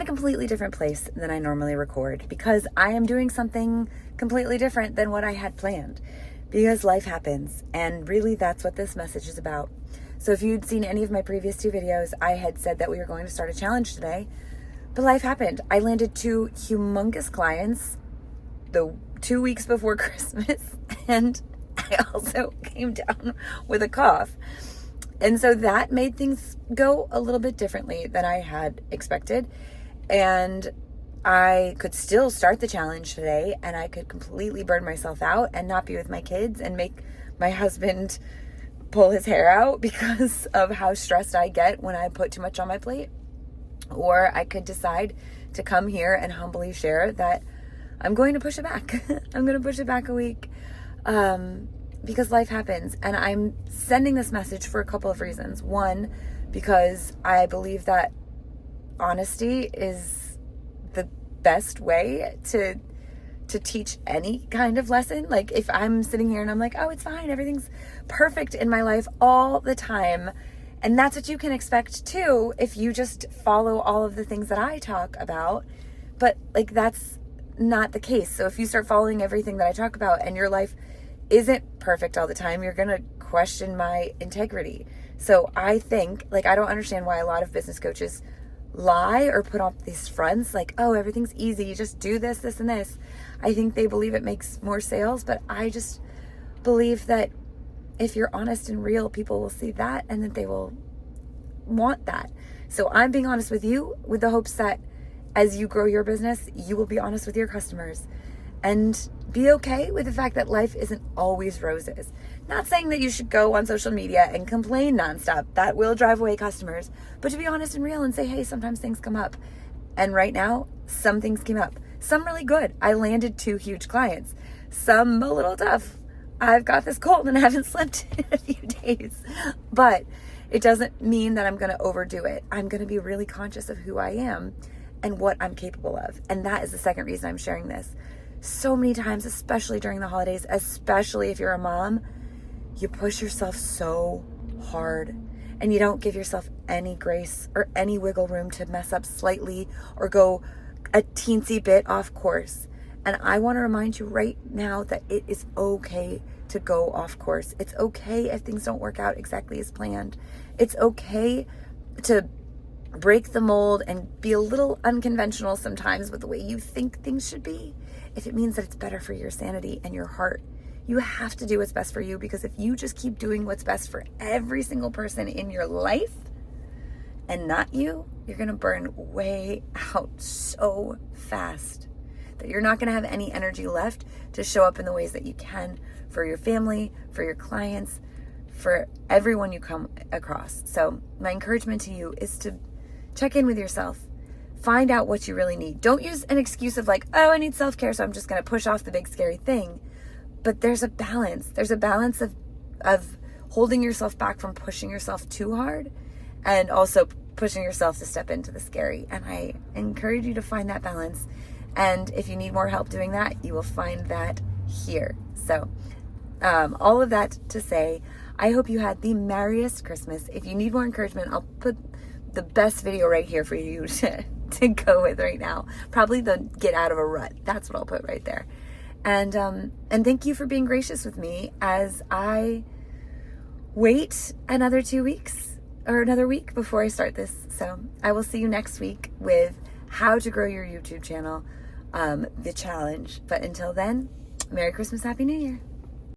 a completely different place than I normally record because I am doing something completely different than what I had planned, because life happens, and really that's what this message is about. So if you'd seen any of my previous 2 videos, I had said that we were going to start a challenge today, but life happened. I landed 2 humongous clients the 2 weeks before Christmas, and I also came down with a cough. And so that made things go a little bit differently than I had expected. And I could still start the challenge today, and I could completely burn myself out and not be with my kids and make my husband pull his hair out because of how stressed I get when I put too much on my plate. Or I could decide to come here and humbly share that I'm going to push it back. I'm going to push it back a week because life happens. And I'm sending this message for a couple of reasons. One, because I believe that honesty is the best way to teach any kind of lesson. Like if I'm sitting here and I'm like, oh, it's fine, everything's perfect in my life all the time, and that's what you can expect too if you just follow all of the things that I talk about. But like that's not the case. So if you start following everything that I talk about and your life isn't perfect all the time, you're gonna question my integrity. So I think, like, I don't understand why a lot of business coaches lie or put on these fronts like, oh, everything's easy, you just do this, this, and this. I think they believe it makes more sales, but I just believe that if you're honest and real, people will see that and that they will want that. So I'm being honest with you with the hopes that as you grow your business, you will be honest with your customers and be okay with the fact that life isn't always roses. Not saying that you should go on social media and complain nonstop. That will drive away customers. But to be honest and real and say, hey, sometimes things come up. And right now, some things came up. Some really good. I landed 2 huge clients. Some a little tough. I've got this cold and I haven't slept in a few days. But it doesn't mean that I'm going to overdo it. I'm going to be really conscious of who I am and what I'm capable of. And that is the second reason I'm sharing this. So many times, especially during the holidays, especially if you're a mom, you push yourself so hard and you don't give yourself any grace or any wiggle room to mess up slightly or go a teensy bit off course. And I want to remind you right now that it is okay to go off course. It's okay if things don't work out exactly as planned. It's okay to break the mold and be a little unconventional sometimes with the way you think things should be, if it means that it's better for your sanity and your heart. You have to do what's best for you, because if you just keep doing what's best for every single person in your life and not you, you're going to burn way out so fast that you're not going to have any energy left to show up in the ways that you can for your family, for your clients, for everyone you come across. So my encouragement to you is to check in with yourself. Find out what you really need. Don't use an excuse of like, oh, I need self-care, so I'm just going to push off the big scary thing. But there's a balance. There's a balance of holding yourself back from pushing yourself too hard and also pushing yourself to step into the scary. And I encourage you to find that balance. And if you need more help doing that, you will find that here. So all of that to say, I hope you had the merriest Christmas. If you need more encouragement, I'll put the best video right here for you to go with right now. Probably the get out of a rut. That's what I'll put right there. And thank you for being gracious with me as I wait another 2 weeks or another week before I start this. So I will see you next week with how to grow your YouTube channel, the challenge. But until then, Merry Christmas, Happy New Year.